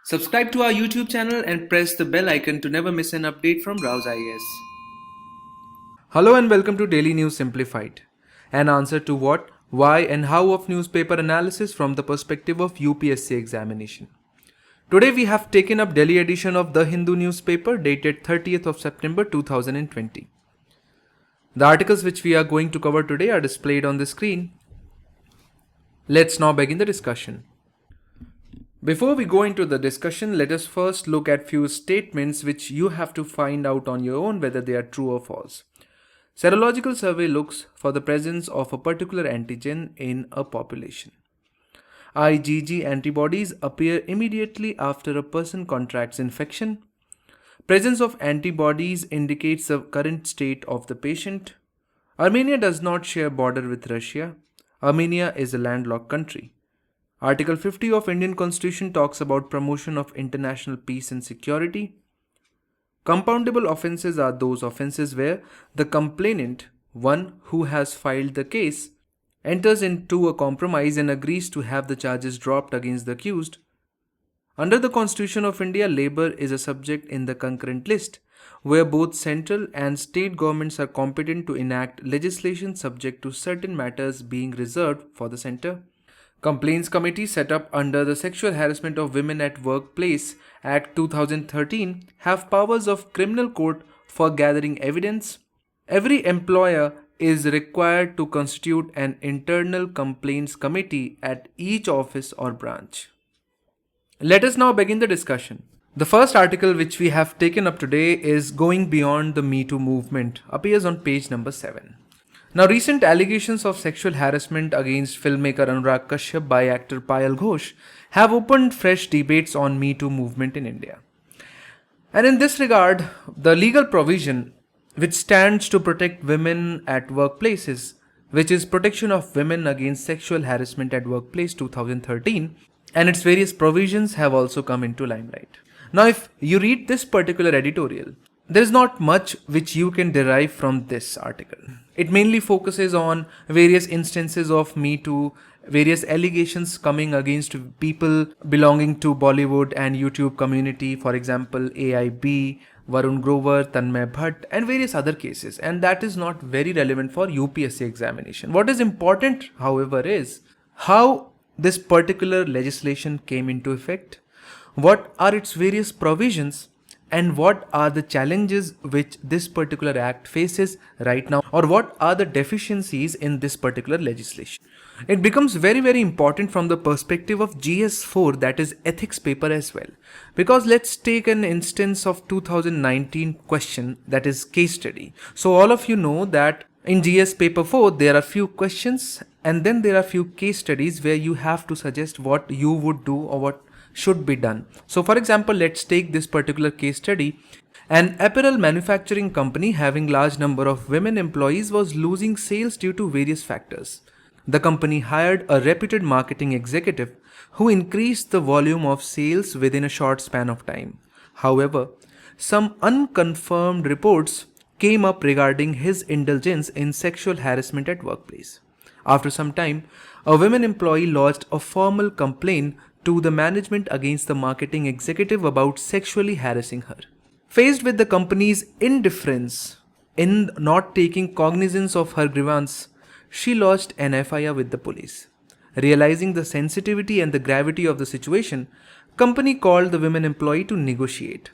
Subscribe to our YouTube channel and press the bell icon to never miss an update from RAU'S. Hello and welcome to Daily News Simplified, an answer to what, why and how of newspaper analysis from the perspective of UPSC examination. Today we have taken up Delhi edition of The Hindu newspaper dated 30th of September 2020. The articles which we are going to cover today are displayed on the screen. Let's now begin the discussion. Before we go into the discussion, let us first look at few statements which you have to find out on your own whether they are true or false. Serological survey looks for the presence of a particular antigen in a population. IgG antibodies appear immediately after a person contracts infection. Presence of antibodies indicates the current state of the patient. Armenia does not share border with Russia. Armenia is a landlocked country. Article 50 of Indian Constitution talks about promotion of international peace and security. Compoundable offences are those offences where the complainant, one who has filed the case, enters into a compromise and agrees to have the charges dropped against the accused. Under the Constitution of India, labour is a subject in the concurrent list, where both central and state governments are competent to enact legislation subject to certain matters being reserved for the centre. Complaints Committee set up under the Sexual Harassment of Women at Workplace Act 2013 have powers of criminal court for gathering evidence. Every employer is required to constitute an internal complaints committee at each office or branch. Let us now begin the discussion. The first article which we have taken up today is Going Beyond the Me Too Movement, appears on page number 7. Now, recent allegations of sexual harassment against filmmaker Anurag Kashyap by actor Payal Ghosh have opened fresh debates on Me Too movement in India. And in this regard, the legal provision which stands to protect women at workplaces, which is Protection of Women Against Sexual Harassment at Workplace 2013, and its various provisions have also come into limelight. Now, if you read this particular editorial, there is not much which you can derive from this article. It mainly focuses on various instances of Me Too, various allegations coming against people belonging to Bollywood and YouTube community, for example, AIB, Varun Grover, Tanmay Bhatt, and various other cases. And that is not very relevant for UPSC examination. What is important, however, is how this particular legislation came into effect, what are its various provisions, and what are the challenges which this particular act faces right now, or what are the deficiencies in this particular legislation. It becomes very, very important from the perspective of GS4, that is ethics paper as well. Because let's take an instance of 2019 question, that is case study. So all of you know that in GS paper 4, there are few questions and then there are few case studies where you have to suggest what you would do or what should be done. So for example, let's take this particular case study. An apparel manufacturing company having large number of women employees was losing sales due to various factors. The company hired a reputed marketing executive who increased the volume of sales within a short span of time. However, some unconfirmed reports came up regarding his indulgence in sexual harassment at workplace. After some time, a women employee lodged a formal complaint to the management against the marketing executive about sexually harassing her. Faced with the company's indifference in not taking cognizance of her grievance, she lodged an FIR with the police. Realizing the sensitivity and the gravity of the situation, company called the women employee to negotiate.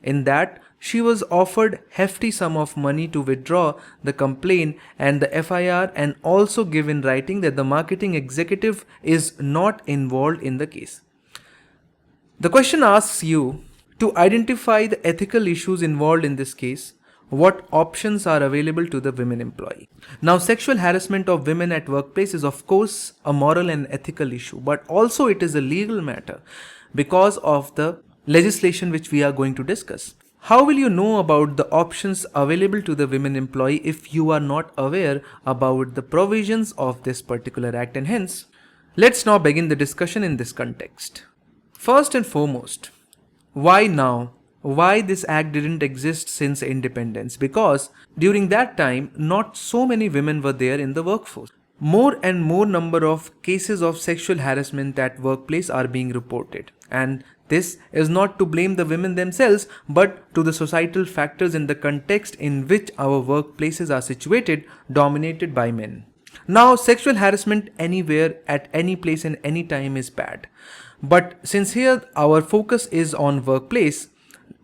In that, she was offered hefty sum of money to withdraw the complaint and the FIR, and also give in writing that the marketing executive is not involved in the case. The question asks you to identify the ethical issues involved in this case. What options are available to the women employee? Now, sexual harassment of women at workplace is of course a moral and ethical issue, but also it is a legal matter because of the legislation which we are going to discuss. How will you know about the options available to the women employee if you are not aware about the provisions of this particular act? And hence, let's now begin the discussion in this context. First and foremost, why now why this act didn't exist since independence, because during that time not so many women were there in the workforce. More and more number of cases of sexual harassment at workplace are being reported, and this is not to blame the women themselves but to the societal factors in the context in which our workplaces are situated, dominated by men. Now, sexual harassment anywhere, at any place, and any time is bad. But since here our focus is on workplace,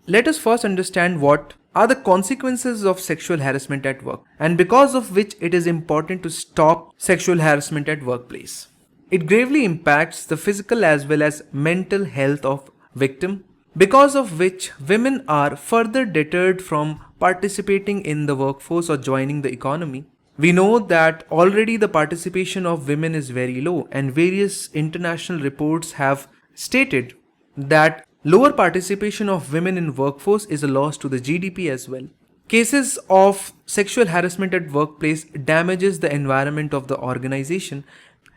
let us first understand what are the consequences of sexual harassment at work, and because of which it is important to stop sexual harassment at workplace. It gravely impacts the physical as well as mental health of victim, because of which women are further deterred from participating in the workforce or joining the economy. We know that already the participation of women is very low, and various international reports have stated that lower participation of women in workforce is a loss to the GDP as well. Cases of sexual harassment at workplace damages the environment of the organization.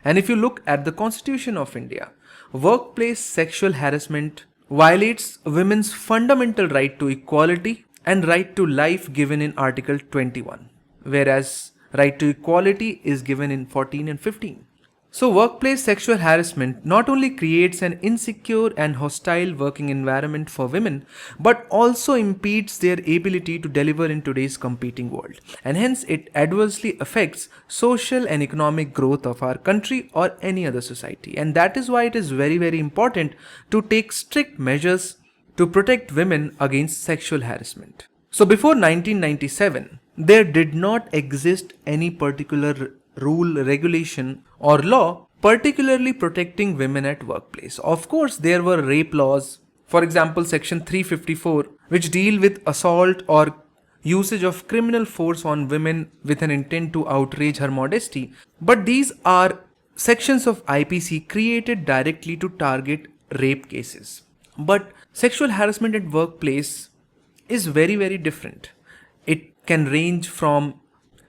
And if you look at the Constitution of India, workplace sexual harassment violates women's fundamental right to equality and right to life given in Article 21, whereas right to equality is given in 14 and 15. So workplace sexual harassment not only creates an insecure and hostile working environment for women, but also impedes their ability to deliver in today's competing world. And hence it adversely affects social and economic growth of our country or any other society. And that is why it is very, very important to take strict measures to protect women against sexual harassment. So before 1997, there did not exist any particular rule, regulation or law particularly protecting women at workplace. Of course, there were rape laws, for example section 354, which deal with assault or usage of criminal force on women with an intent to outrage her modesty, but these are sections of IPC created directly to target rape cases. But sexual harassment at workplace is very, very different. It can range from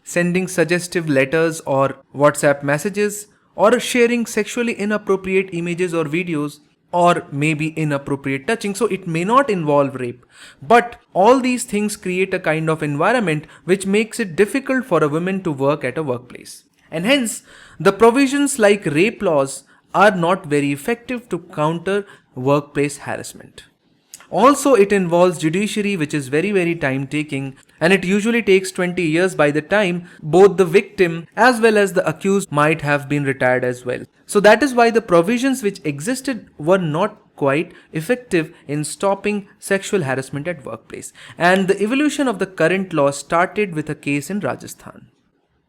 sending suggestive letters or WhatsApp messages, or sharing sexually inappropriate images or videos, or maybe inappropriate touching. So it may not involve rape, but all these things create a kind of environment which makes it difficult for a woman to work at a workplace. And hence, the provisions like rape laws are not very effective to counter workplace harassment. Also, it involves judiciary, which is very, very time taking, and it usually takes 20 years by the time both the victim as well as the accused might have been retired as well. So that is why the provisions which existed were not quite effective in stopping sexual harassment at workplace. And the evolution of the current law started with a case in Rajasthan,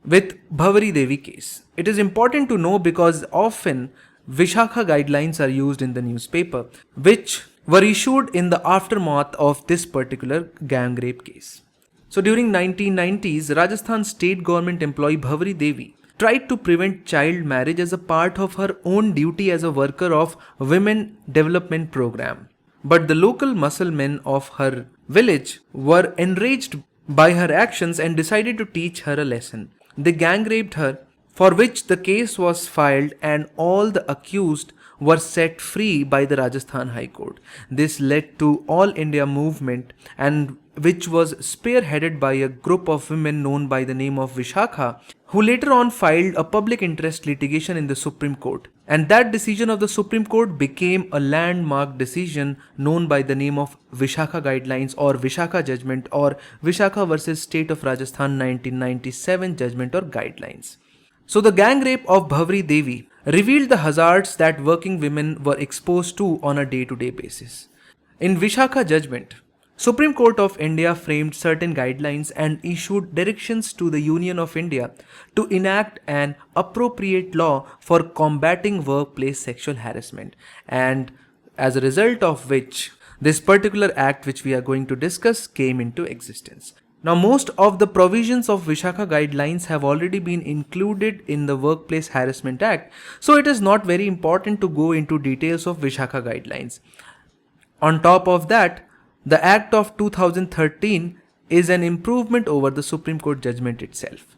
with Bhavari Devi case. It is important to know because often Vishakha guidelines are used in the newspaper, which were issued in the aftermath of this particular gang rape case. So during 1990s, Rajasthan state government employee Bhavari Devi tried to prevent child marriage as a part of her own duty as a worker of Women Development Program. But the local Muslims of her village were enraged by her actions and decided to teach her a lesson. They gang raped her, for which the case was filed and all the accused were set free by the Rajasthan High Court. This led to All India movement, and which was spearheaded by a group of women known by the name of Vishakha, who later on filed a public interest litigation in the Supreme Court. And that decision of the Supreme Court became a landmark decision known by the name of Vishakha Guidelines or Vishakha Judgment or Vishakha versus State of Rajasthan 1997 Judgment or Guidelines. So the gang rape of Bhavari Devi revealed the hazards that working women were exposed to on a day-to-day basis. In Vishakha judgment, Supreme Court of India framed certain guidelines and issued directions to the Union of India to enact an appropriate law for combating workplace sexual harassment, and as a result of which this particular act which we are going to discuss came into existence. Now, most of the provisions of Vishakha guidelines have already been included in the Workplace Harassment Act, so it is not very important to go into details of Vishakha guidelines. On top of that, the Act of 2013 is an improvement over the Supreme Court judgment itself.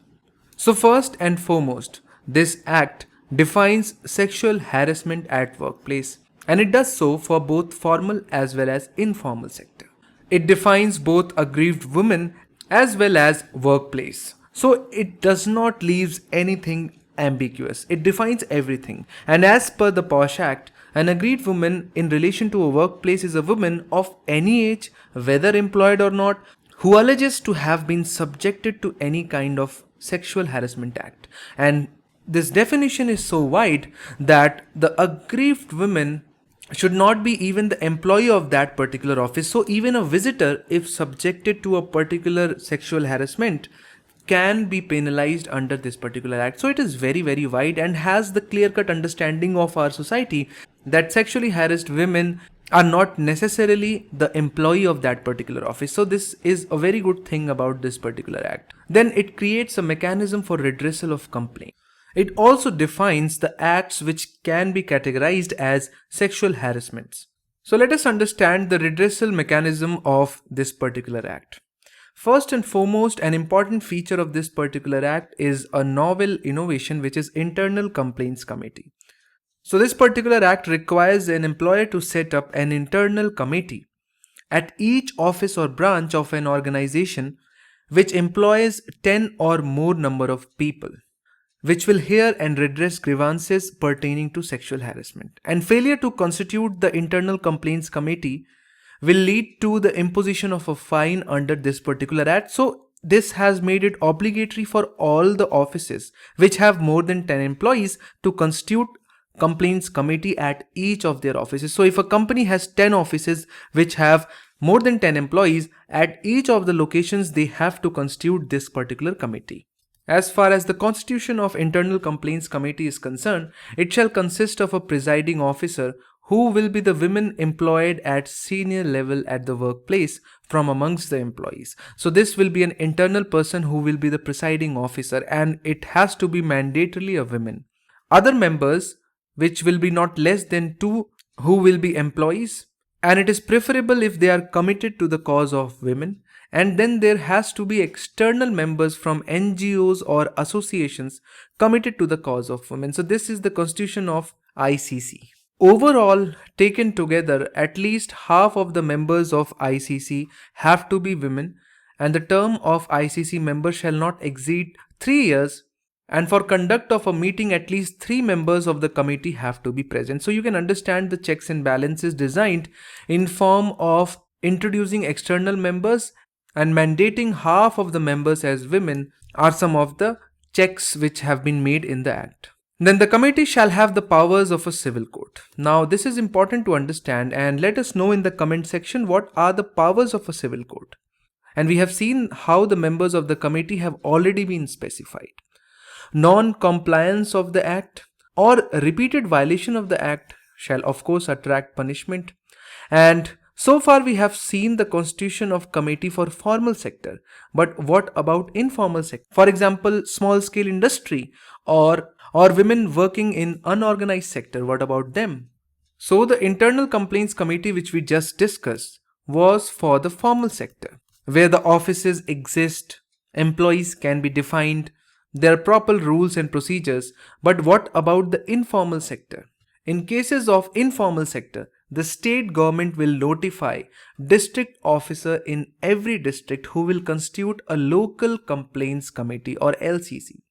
So first and foremost, this Act defines sexual harassment at workplace, and it does so for both formal as well as informal sector. It defines both aggrieved women as well as workplace. So it does not leave anything ambiguous. It defines everything. And as per the Posh Act, an aggrieved woman in relation to a workplace is a woman of any age, whether employed or not, who alleges to have been subjected to any kind of sexual harassment act. And this definition is so wide that the aggrieved women should not be even the employee of that particular office. So even a visitor, if subjected to a particular sexual harassment, can be penalized under this particular act. So it is very wide and has the clear-cut understanding of our society that sexually harassed women are not necessarily the employee of that particular office. So this is a very good thing about this particular act. Then it creates a mechanism for redressal of complaint. It also defines the acts which can be categorized as sexual harassments. So let us understand the redressal mechanism of this particular act. First and foremost, an important feature of this particular act is a novel innovation, which is Internal Complaints Committee. So this particular act requires an employer to set up an internal committee at each office or branch of an organization which employs 10 or more number of people, which will hear and redress grievances pertaining to sexual harassment. And failure to constitute the Internal Complaints Committee will lead to the imposition of a fine under this particular act. So this has made it obligatory for all the offices which have more than 10 employees to constitute complaints committee at each of their offices. So if a company has 10 offices which have more than 10 employees, at each of the locations they have to constitute this particular committee. As far as the constitution of Internal Complaints Committee is concerned, it shall consist of a presiding officer who will be the women employed at senior level at the workplace from amongst the employees. So this will be an internal person who will be the presiding officer, and it has to be mandatorily a woman. Other members, which will be not less than 2, who will be employees, and it is preferable if they are committed to the cause of women. And then there has to be external members from NGOs or associations committed to the cause of women. So this is the constitution of ICC. Overall, taken together, at least half of the members of ICC have to be women, and the term of ICC member shall not exceed 3 years. And for conduct of a meeting, at least 3 members of the committee have to be present. So you can understand the checks and balances designed in form of introducing external members and mandating half of the members as women are some of the checks which have been made in the act. Then the committee shall have the powers of a civil court. Now this is important to understand, and let us know in the comment section what are the powers of a civil court. And we have seen how the members of the committee have already been specified. Non-compliance of the act or repeated violation of the act shall of course attract punishment. And so far we have seen the constitution of committee for formal sector, but what about informal sector? For example, small scale industry or women working in unorganized sector, what about them? So the Internal Complaints Committee which we just discussed was for the formal sector, where the offices exist, employees can be defined, there are proper rules and procedures. But what about the informal sector? In cases of informal sector, the state government will notify district officer in every district who will constitute a local complaints committee or LCC,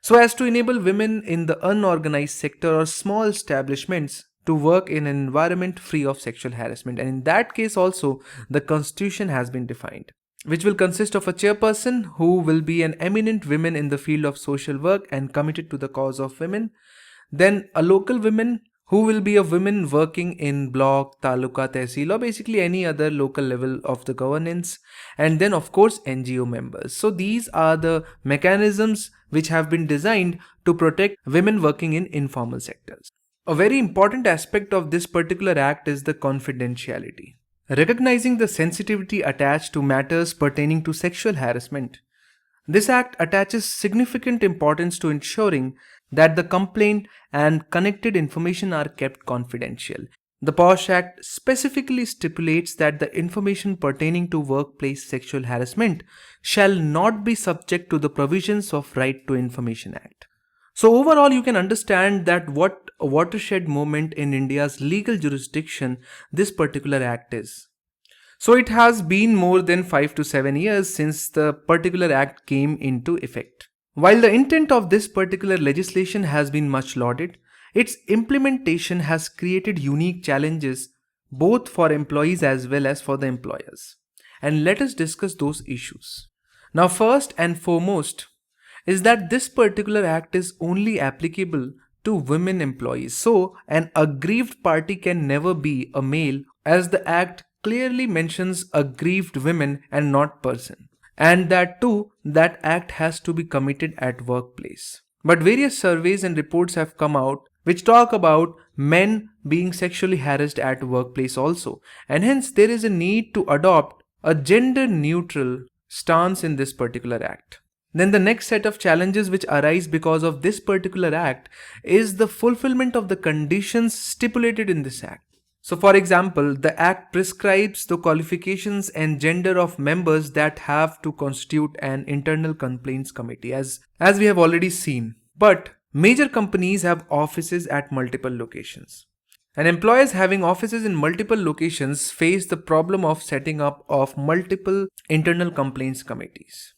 so as to enable women in the unorganized sector or small establishments to work in an environment free of sexual harassment. And in that case also the constitution has been defined, which will consist of a chairperson who will be an eminent woman in the field of social work and committed to the cause of women. Then a local woman who will be a woman working in block, taluka, tehsil, or basically any other local level of the governance. And then of course NGO members. So these are the mechanisms which have been designed to protect women working in informal sectors. A very important aspect of this particular act is the confidentiality. Recognizing the sensitivity attached to matters pertaining to sexual harassment, this act attaches significant importance to ensuring that the complaint and connected information are kept confidential. The POSH Act specifically stipulates that the information pertaining to workplace sexual harassment shall not be subject to the provisions of Right to Information Act. So overall, you can understand that what a watershed moment in India's legal jurisdiction this particular act is. So it has been more than 5 to 7 years since the particular act came into effect. While the intent of this particular legislation has been much lauded, its implementation has created unique challenges both for employees as well as for the employers. And let us discuss those issues. Now, first and foremost is that this particular act is only applicable to women employees. So, an aggrieved party can never be a male, as the act clearly mentions aggrieved women and not person. And that too, that act has to be committed at workplace. But various surveys and reports have come out which talk about men being sexually harassed at workplace also, and hence there is a need to adopt a gender neutral stance in this particular act. Then the next set of challenges which arise because of this particular act is the fulfillment of the conditions stipulated in this act. So for example, the act prescribes the qualifications and gender of members that have to constitute an internal complaints committee, as we have already seen. But major companies have offices at multiple locations. And employers having offices in multiple locations face the problem of setting up of multiple internal complaints committees.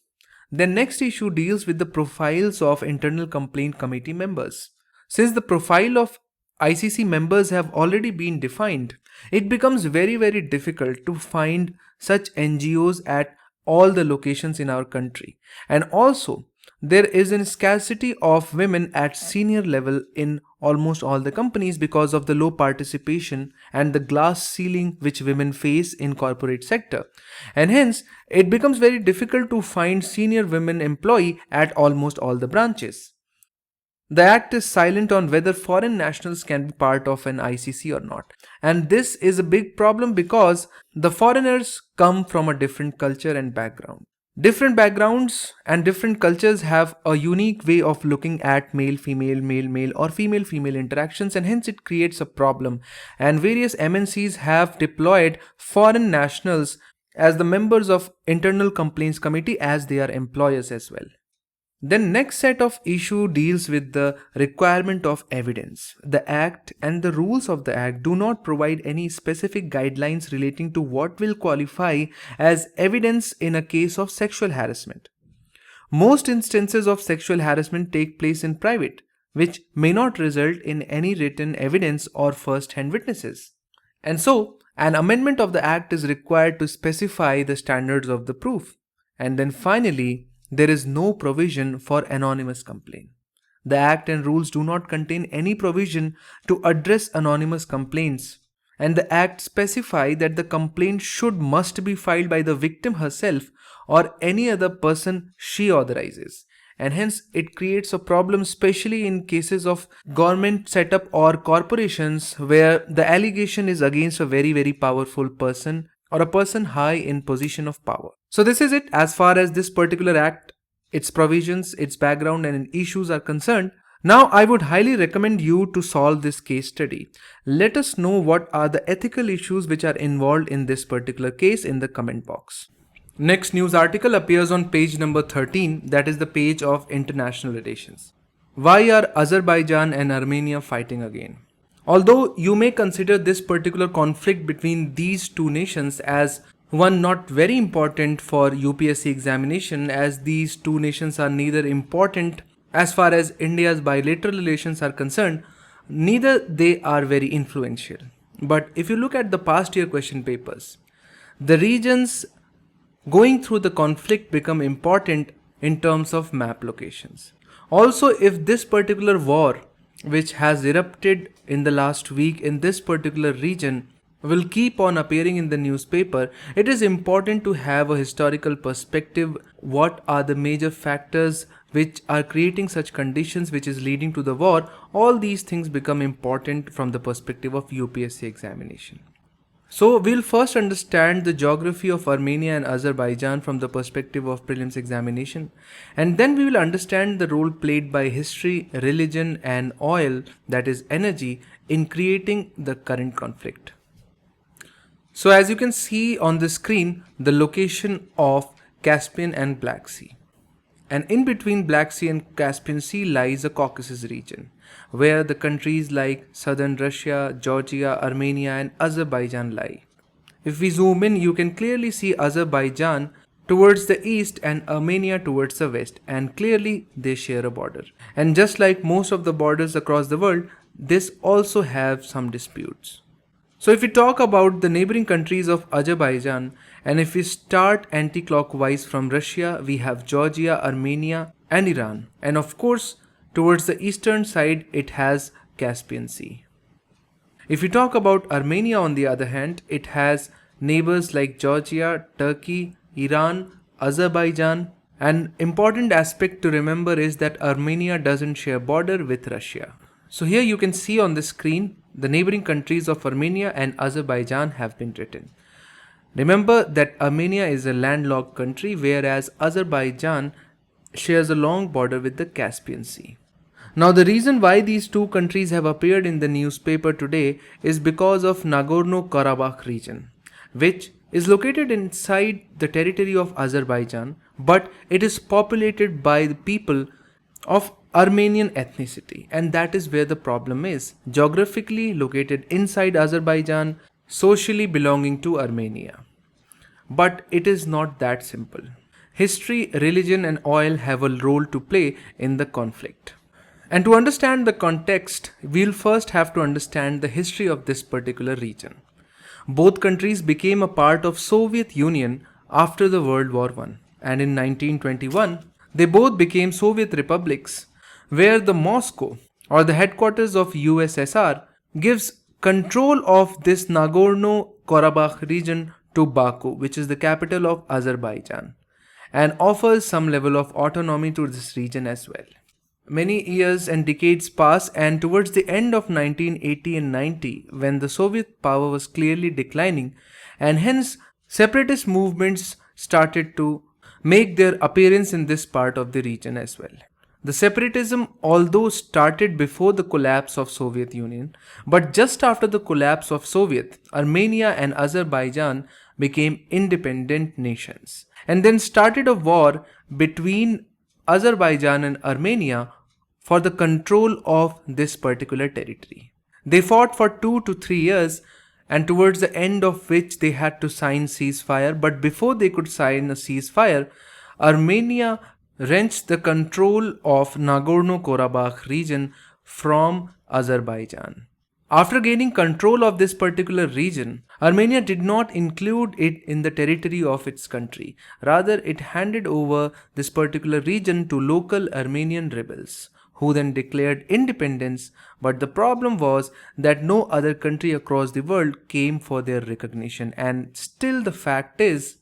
The next issue deals with the profiles of internal complaint committee members. Since the profile of ICC members have already been defined, it becomes very difficult to find such NGOs at all the locations in our country. And also, there is a scarcity of women at senior level in almost all the companies because of the low participation and the glass ceiling which women face in corporate sector. And hence, it becomes very difficult to find senior women employee at almost all the branches. The act is silent on whether foreign nationals can be part of an ICC or not. And this is a big problem because the foreigners come from a different culture and background. Different backgrounds and different cultures have a unique way of looking at male-female, male-male or female-female interactions, and hence it creates a problem. And various MNCs have deployed foreign nationals as the members of internal complaints committee as they are employers as well. Then next set of issue deals with the requirement of evidence. The Act and the rules of the Act do not provide any specific guidelines relating to what will qualify as evidence in a case of sexual harassment. Most instances of sexual harassment take place in private, which may not result in any written evidence or first-hand witnesses. And so, an amendment of the Act is required to specify the standards of the proof. And then finally, there is no provision for anonymous complaint. The Act and rules do not contain any provision to address anonymous complaints, and the Act specify that the complaint must be filed by the victim herself or any other person she authorizes. And hence it creates a problem, especially in cases of government setup or corporations where the allegation is against a very powerful person or a person high in position of power. So this is it as far as this particular act, its provisions, its background and issues are concerned. Now I would highly recommend you to solve this case study. Let us know what are the ethical issues which are involved in this particular case in the comment box. Next news article appears on page number 13, that is the page of international relations. Why are Azerbaijan and Armenia fighting again? Although you may consider this particular conflict between these two nations as one not very important for UPSC examination, as these two nations are neither important as far as India's bilateral relations are concerned, neither they are very influential. But if you look at the past year question papers, the regions going through the conflict become important in terms of map locations. Also, if this particular war which has erupted in the last week in this particular region will keep on appearing in the newspaper, it is important to have a historical perspective. What are the major factors which are creating such conditions which is leading to the war? All these things become important from the perspective of UPSC examination. So we'll first understand the geography of Armenia and Azerbaijan from the perspective of prelims examination, and then we will understand the role played by history, religion and oil, that is energy, in creating the current conflict. So as you can see on the screen, the location of Caspian and Black Sea. And in between Black Sea and Caspian Sea lies the Caucasus region, where the countries like southern Russia, Georgia, Armenia and Azerbaijan lie. If we zoom in, you can clearly see Azerbaijan towards the east and Armenia towards the west, and clearly they share a border. And just like most of the borders across the world, this also have some disputes. So if we talk about the neighboring countries of Azerbaijan, and if we start anti-clockwise from Russia, we have Georgia, Armenia and Iran. And of course, towards the eastern side, it has Caspian Sea. If we talk about Armenia on the other hand, it has neighbors like Georgia, Turkey, Iran, Azerbaijan. An important aspect to remember is that Armenia doesn't share border with Russia. So here you can see on the screen the neighboring countries of Armenia and Azerbaijan have been written. Remember that Armenia is a landlocked country, whereas Azerbaijan shares a long border with the Caspian Sea. Now the reason why these two countries have appeared in the newspaper today is because of Nagorno-Karabakh region, which is located inside the territory of Azerbaijan, but it is populated by the people of Armenian ethnicity, and that is where the problem is. Geographically located inside Azerbaijan, socially belonging to Armenia. But it is not that simple. History, religion and oil have a role to play in the conflict. And to understand the context, we'll first have to understand the history of this particular region. Both countries became a part of Soviet Union after the World War I, and in 1921, they both became Soviet republics, where the Moscow, or the headquarters of USSR, gives control of this Nagorno-Karabakh region to Baku, which is the capital of Azerbaijan, and offers some level of autonomy to this region as well. Many years and decades pass, and towards the end of 1980 and 90, when the Soviet power was clearly declining, and hence separatist movements started to make their appearance in this part of the region as well. The separatism, although started before the collapse of Soviet Union, but just after the collapse of Soviet, Armenia and Azerbaijan became independent nations, and then started a war between Azerbaijan and Armenia for the control of this particular territory. They fought for 2 to 3 years, and towards the end of which they had to sign ceasefire, but before they could sign a ceasefire, Armenia wrenched the control of Nagorno-Karabakh region from Azerbaijan. After gaining control of this particular region, Armenia did not include it in the territory of its country. Rather, it handed over this particular region to local Armenian rebels, who then declared independence, but the problem was that no other country across the world came for their recognition, and still the fact is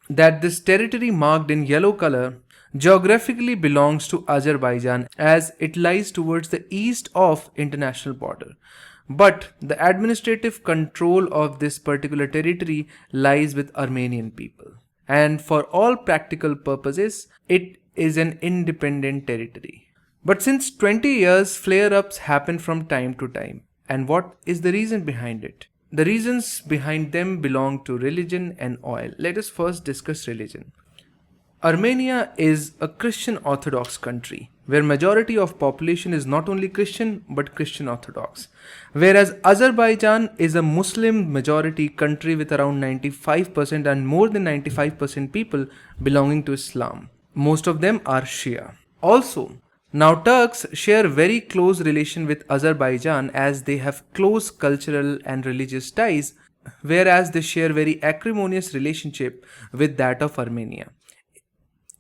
that this territory marked in yellow color geographically belongs to Azerbaijan, as it lies towards the east of international border. But the administrative control of this particular territory lies with Armenian people, and for all practical purposes, it is an independent territory. But since 20 years, flare-ups happen from time to time. And what is the reason behind it? The reasons behind them belong to religion and oil. Let us first discuss religion. Armenia is a Christian Orthodox country, where majority of population is not only Christian but Christian Orthodox. Whereas Azerbaijan is a Muslim majority country with around 95% and more than 95% people belonging to Islam. Most of them are Shia. Also, now Turks share very close relation with Azerbaijan, as they have close cultural and religious ties, whereas they share very acrimonious relationship with that of Armenia.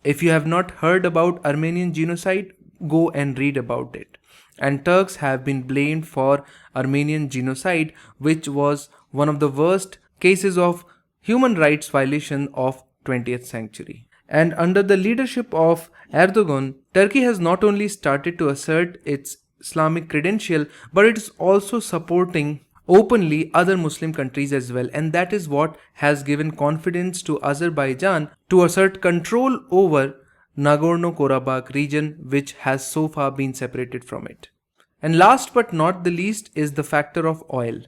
If you have not heard about Armenian genocide, go and read about it. And Turks have been blamed for Armenian genocide, which was one of the worst cases of human rights violation of 20th century. And under the leadership of Erdogan, Turkey has not only started to assert its Islamic credential, but it is also supporting openly other Muslim countries as well, and that is what has given confidence to Azerbaijan to assert control over Nagorno-Karabakh region, which has so far been separated from it. And last but not the least is the factor of oil.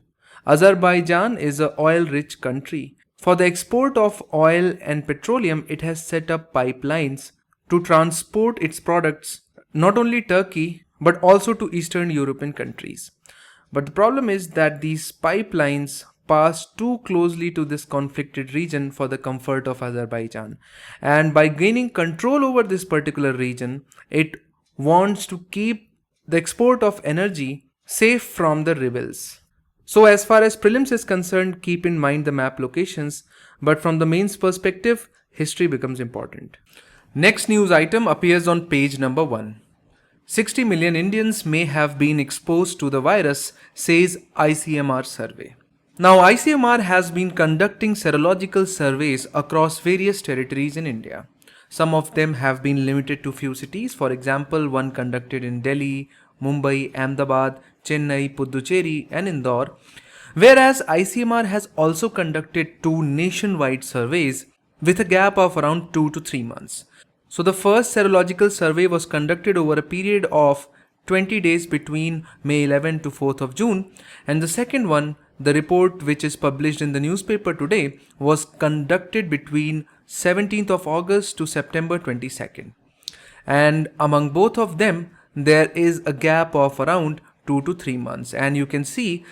Azerbaijan is an oil-rich country. For the export of oil and petroleum, it has set up pipelines to transport its products not only Turkey but also to Eastern European countries. But the problem is that these pipelines passed too closely to this conflicted region for the comfort of Azerbaijan. And by gaining control over this particular region, it wants to keep the export of energy safe from the rebels. So as far as prelims is concerned, keep in mind the map locations, but from the mains perspective, history becomes important. Next news item appears on page number 1. 60 million Indians may have been exposed to the virus, says ICMR survey. Now, ICMR has been conducting serological surveys across various territories in India. Some of them have been limited to few cities. For example, one conducted in Delhi, Mumbai, Ahmedabad, Chennai, Puducherry and Indore. Whereas ICMR has also conducted 2 nationwide surveys with a gap of around 2 to 3 months. So the first serological survey was conducted over a period of 20 days between May 11 to 4th of June, and the second one, the report which is published in the newspaper today, was conducted between 17th of August to September 22nd. And among both of them, there is a gap of around 2 to 3 months, and you can see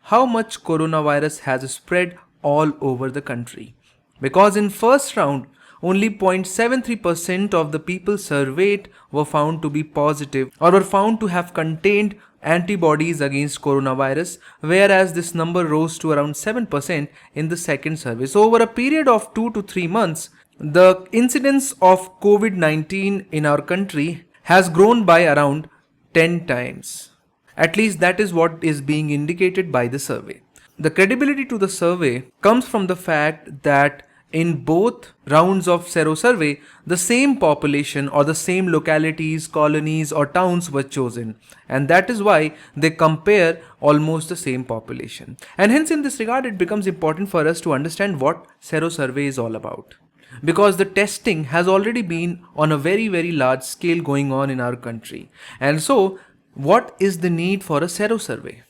how much coronavirus has spread all over the country. Because in first round, only 0.73% of the people surveyed were found to be positive or were found to have contained antibodies against coronavirus, whereas this number rose to around 7% in the second survey. So over a period of 2 to 3 months, the incidence of COVID-19 in our country has grown by around 10 times. At least that is what is being indicated by the survey. The credibility to the survey comes from the fact that in both rounds of sero survey, the same population or the same localities, colonies or towns were chosen, and that is why they compare almost the same population. And hence in this regard, it becomes important for us to understand what sero survey is all about, because the testing has already been on a very large scale going on in our country. And so what is the need for a sero survey?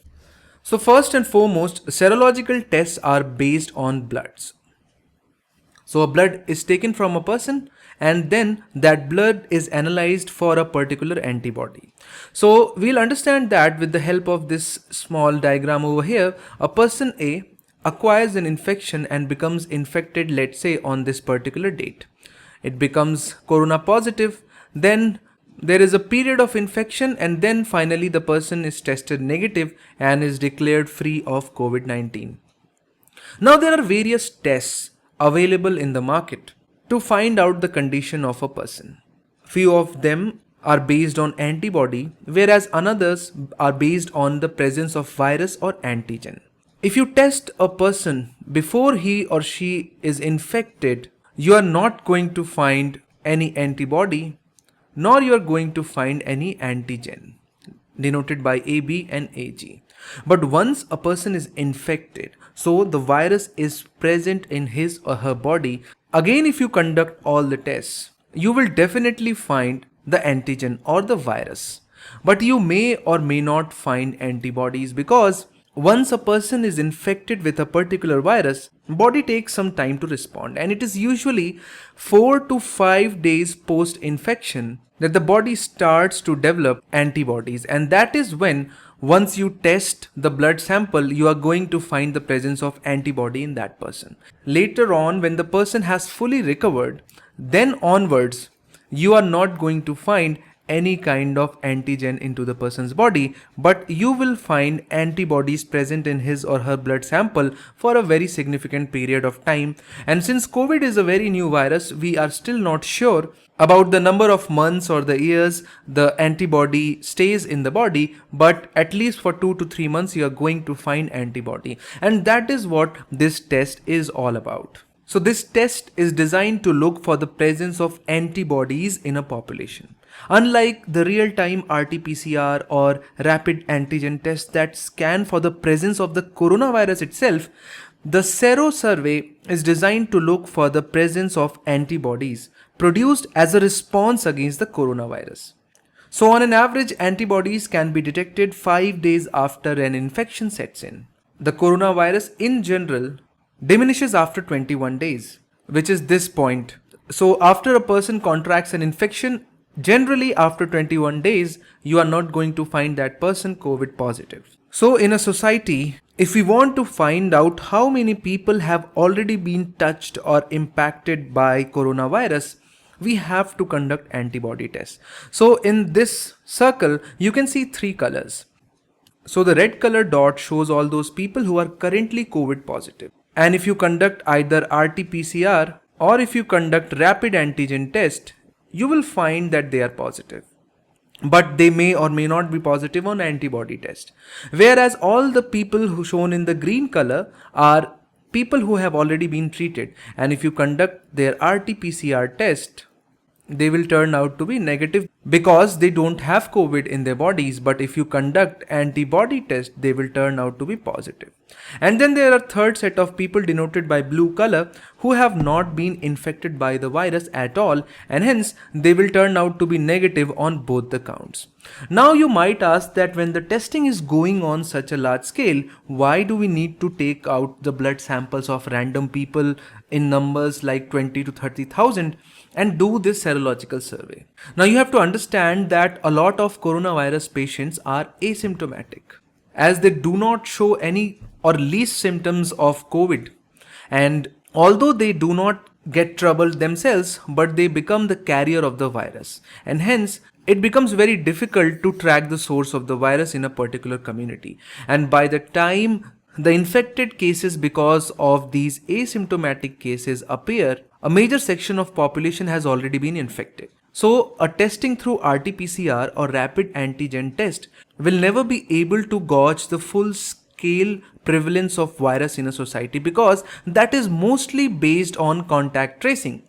So first and foremost, serological tests are based on bloods. So a blood is taken from a person and then that blood is analyzed for a particular antibody. So we'll understand that with the help of this small diagram over here. A person A acquires an infection and becomes infected, let's say on this particular date. It becomes corona positive, then there is a period of infection, and then finally the person is tested negative and is declared free of COVID-19. Now there are various tests available in the market to find out the condition of a person. Few of them are based on antibody, whereas others are based on the presence of virus or antigen. If you test a person before he or she is infected, you are not going to find any antibody, nor you are going to find any antigen, denoted by AB and AG. But once a person is infected, so the virus is present in his or her body, again if you conduct all the tests, you will definitely find the antigen or the virus. But you may or may not find antibodies, because once a person is infected with a particular virus, body takes some time to respond, and it is usually 4 to 5 days post infection that the body starts to develop antibodies, and that is when once you test the blood sample, you are going to find the presence of antibody in that person. Later on, when the person has fully recovered, then onwards, you are not going to find any kind of antigen into the person's body, but you will find antibodies present in his or her blood sample for a very significant period of time. And since COVID is a very new virus, we are still not sure about the number of months or the years the antibody stays in the body, but at least for 2 to 3 months you are going to find antibody, and that is what this test is all about. So this test is designed to look for the presence of antibodies in a population. Unlike the real-time RT-PCR or rapid antigen tests that scan for the presence of the coronavirus itself, the sero survey is designed to look for the presence of antibodies produced as a response against the coronavirus. So on an average, antibodies can be detected 5 days after an infection sets in. The coronavirus in general diminishes after 21 days, which is this point. So after a person contracts an infection, generally after 21 days, you are not going to find that person COVID positive. So in a society, if we want to find out how many people have already been touched or impacted by coronavirus, we have to conduct antibody tests. So in this circle, you can see three colors. So the red color dot shows all those people who are currently COVID positive. And if you conduct either RT-PCR or if you conduct rapid antigen test, you will find that they are positive. But they may or may not be positive on antibody test. Whereas all the people who shown in the green color are people who have already been treated. And if you conduct their RT-PCR test, they will turn out to be negative because they don't have COVID in their bodies. But if you conduct antibody test, they will turn out to be positive. And then there are third set of people denoted by blue color who have not been infected by the virus at all, and hence they will turn out to be negative on both the counts. Now you might ask that when the testing is going on such a large scale, why do we need to take out the blood samples of random people in numbers like 20 to 30,000 and do this serological survey? Now you have to understand that a lot of coronavirus patients are asymptomatic, as they do not show any or least symptoms of COVID, and although they do not get troubled themselves, but they become the carrier of the virus, and hence it becomes very difficult to track the source of the virus in a particular community. And by the time the infected cases because of these asymptomatic cases appear, a major section of population has already been infected. So a testing through RT-PCR or rapid antigen test will never be able to gauge the full scale prevalence of virus in a society, because that is mostly based on contact tracing.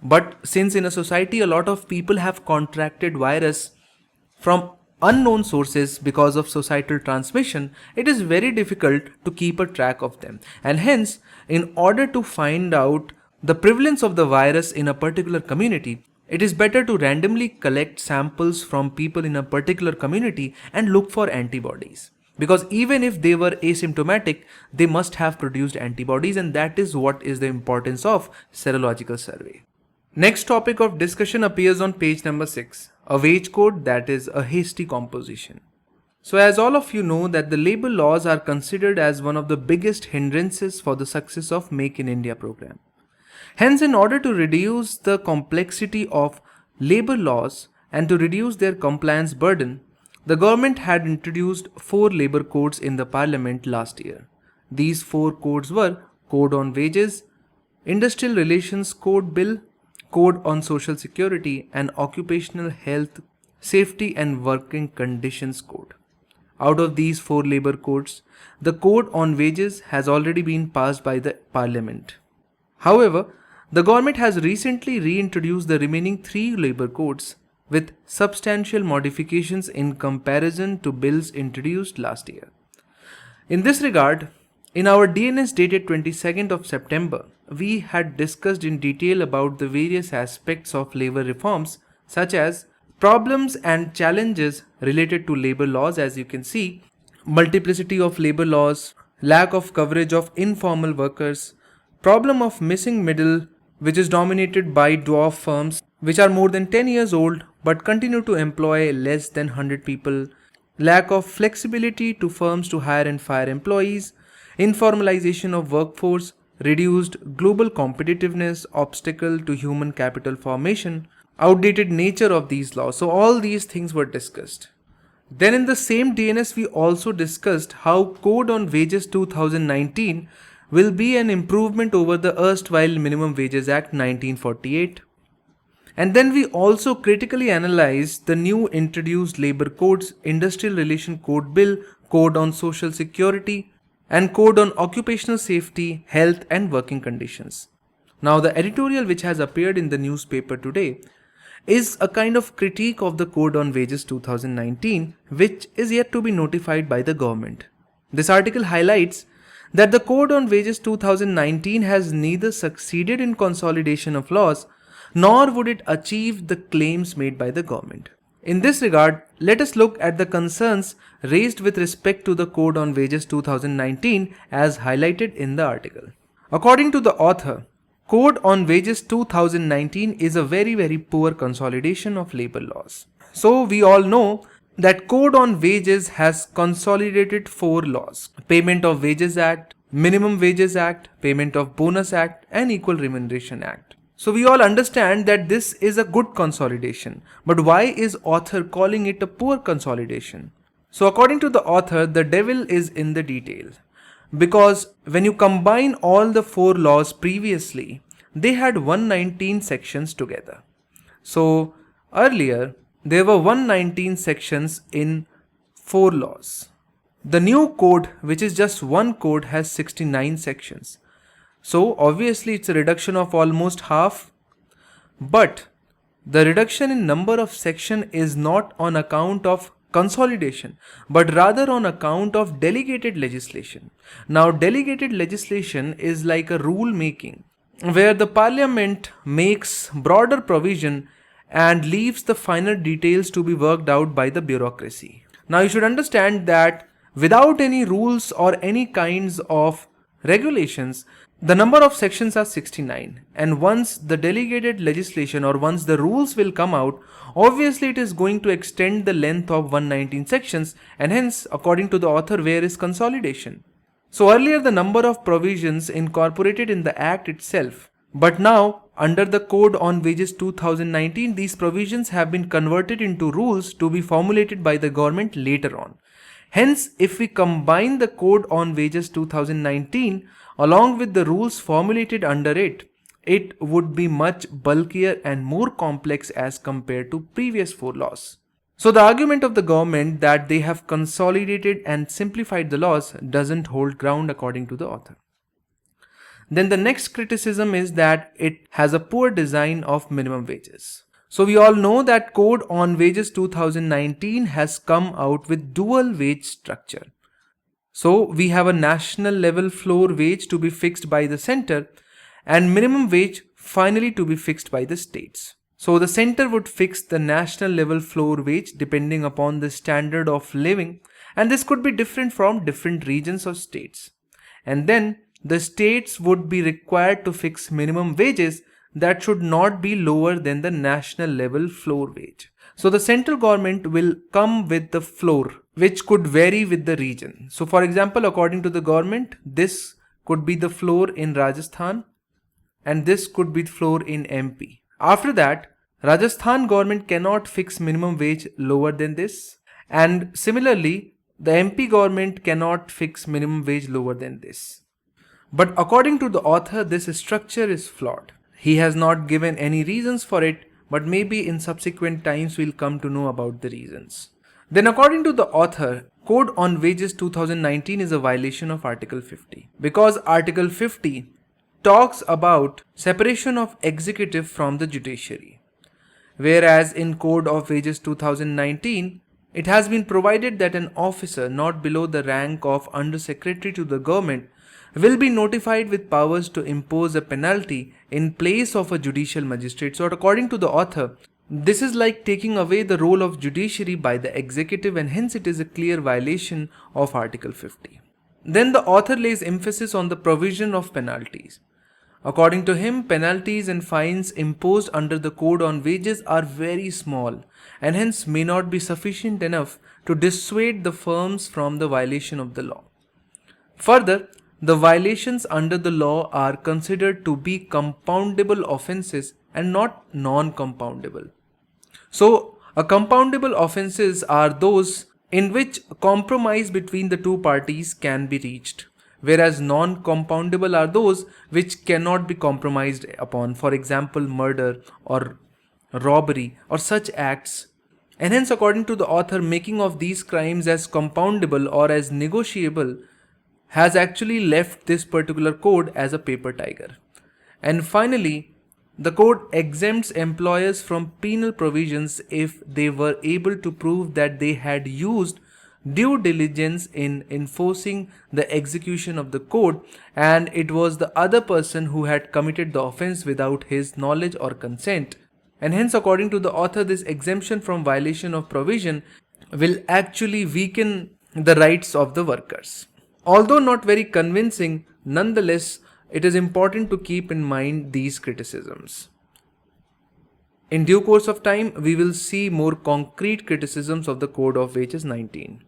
But since in a society a lot of people have contracted virus from unknown sources because of societal transmission, it is very difficult to keep a track of them. And hence, in order to find out the prevalence of the virus in a particular community, it is better to randomly collect samples from people in a particular community and look for antibodies. Because even if they were asymptomatic, they must have produced antibodies, and that is what is the importance of serological survey. Next topic of discussion appears on page number 6, a wage code, that is a hasty composition. So as all of you know that the labor laws are considered as one of the biggest hindrances for the success of Make in India program. Hence, in order to reduce the complexity of labor laws and to reduce their compliance burden, the government had introduced 4 labor codes in the parliament last year. These 4 codes were Code on Wages, Industrial Relations Code Bill, Code on Social Security, and Occupational Health, Safety and Working Conditions Code. Out of these 4 labor codes, the Code on Wages has already been passed by the parliament. However, the government has recently reintroduced the remaining 3 labor codes with substantial modifications in comparison to bills introduced last year. In this regard, in our DNS dated 22nd of September, we had discussed in detail about the various aspects of labor reforms, such as problems and challenges related to labor laws. As you can see, multiplicity of labor laws, lack of coverage of informal workers, problem of missing middle, which is dominated by dwarf firms which are more than 10 years old but continue to employ less than 100 people, lack of flexibility to firms to hire and fire employees, informalization of workforce, reduced global competitiveness, obstacle to human capital formation, outdated nature of these laws. So all these things were discussed. Then in the same DNS we also discussed how Code on Wages 2019 will be an improvement over the erstwhile Minimum Wages Act 1948. And then we also critically analyzed the new introduced labor codes, Industrial Relation Code Bill, Code on Social Security, and Code on Occupational Safety, Health and Working Conditions. Now the editorial which has appeared in the newspaper today is a kind of critique of the Code on Wages 2019, which is yet to be notified by the government. This article highlights that the Code on Wages 2019 has neither succeeded in consolidation of laws, nor would it achieve the claims made by the government. In this regard, let us look at the concerns raised with respect to the Code on Wages 2019 as highlighted in the article. According to the author, Code on Wages 2019 is a very poor consolidation of labor laws. So we all know that Code on Wages has consolidated 4 laws: Payment of Wages Act, Minimum Wages Act, Payment of Bonus Act, and Equal Remuneration Act. So we all understand that this is a good consolidation, but why is author calling it a poor consolidation? So according to the author, the devil is in the detail. Because when you combine all the 4 laws previously, they had 119 sections together. So earlier, there were 119 sections in 4 laws. The new code, which is just one code, has 69 sections. So obviously it's a reduction of almost half. But the reduction in number of section is not on account of consolidation, but rather on account of delegated legislation. Now delegated legislation is like a rule making, where the parliament makes broader provision and leaves the final details to be worked out by the bureaucracy. Now you should understand that without any rules or any kinds of regulations, the number of sections are 69, and once the delegated legislation or once the rules will come out, obviously it is going to extend the length of 119 sections, and hence according to the author, where is consolidation? So earlier the number of provisions incorporated in the act itself, but now under the Code on Wages 2019, these provisions have been converted into rules to be formulated by the government later on. Hence, if we combine the Code on Wages 2019 along with the rules formulated under it, it would be much bulkier and more complex as compared to previous 4 laws. So the argument of the government that they have consolidated and simplified the laws doesn't hold ground according to the author. Then the next criticism is that it has a poor design of minimum wages. So we all know that Code on Wages 2019 has come out with dual wage structure. So we have a national level floor wage to be fixed by the center and minimum wage finally to be fixed by the states. So the center would fix the national level floor wage depending upon the standard of living, and this could be different from different regions or states. And then the states would be required to fix minimum wages that should not be lower than the national level floor wage. So the central government will come with the floor, which could vary with the region. So for example, according to the government, this could be the floor in Rajasthan and this could be the floor in MP. After that, Rajasthan government cannot fix minimum wage lower than this, and similarly the MP government cannot fix minimum wage lower than this. But according to the author, this structure is flawed. He has not given any reasons for it, but maybe in subsequent times we'll come to know about the reasons. Then according to the author, Code on Wages 2019 is a violation of Article 50, because Article 50 talks about separation of executive from the judiciary, whereas in Code of Wages 2019 it has been provided that an officer not below the rank of Under Secretary to the government will be notified with powers to impose a penalty in place of a judicial magistrate. So according to the author, this is like taking away the role of judiciary by the executive, and hence it is a clear violation of Article 50. Then the author lays emphasis on the provision of penalties. According to him, penalties and fines imposed under the Code on Wages are very small and hence may not be sufficient enough to dissuade the firms from the violation of the law. Further, the violations under the law are considered to be compoundable offences and not non-compoundable. So, compoundable offences are those in which compromise between the two parties can be reached, whereas non-compoundable are those which cannot be compromised upon, for example murder or robbery or such acts. And hence according to the author, making of these crimes as compoundable or as negotiable has actually left this particular code as a paper tiger. And finally, the code exempts employers from penal provisions if they were able to prove that they had used due diligence in enforcing the execution of the code and it was the other person who had committed the offense without his knowledge or consent. And hence according to the author, this exemption from violation of provision will actually weaken the rights of the workers. Although not very convincing, nonetheless, it is important to keep in mind these criticisms. In due course of time, we will see more concrete criticisms of the Code of Wages 19.